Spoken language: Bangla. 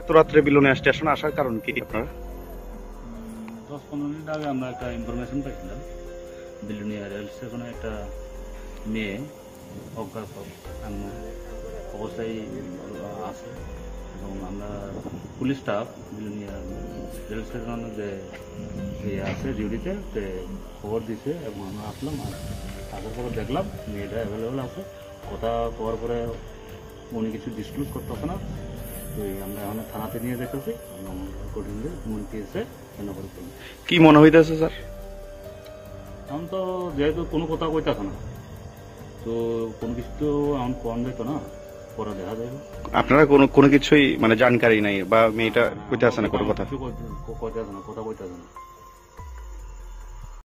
এত রাত্রে বিলোনিয়া স্টেশন আসার কারণ কি আপনারা? 10-15 মিনিট আগে আমরা একটা ইনফরমেশন পাইছিলাম বিলোনিয়া রেল স্টেশনে একটা মেয়ে অজ্ঞাত অবস্থায় আছে এবং আমরা পুলিশ স্টাফ বিলোনিয়া রেল স্টেশনে যে আছে ডিউটিতে খবর দিছে এবং আমরা আসলাম আর আসার পরে দেখলাম মেয়েটা অ্যাভেলেবেল আছে। কথা কওয়ার পরে উনি কিছু ডিসক্লোজ করতেছে না, তো আমরা এখন থানাতে নিয়ে যেতেছি কঠিন কেসে কেন করে। কি মনে হইতেছে স্যার? এখন তো যেহেতু কোনো কথা কইতেছে না, তো কোনো কিছু তো এখন কম যেত না, পরে দেখা যাবে। আপনারা কোনো কিছুই মানে জানকারি নাই বা মেয়েটা কইতে আছে না কোনো কথা? কইতে আছে না, কথা কইতে আছে না।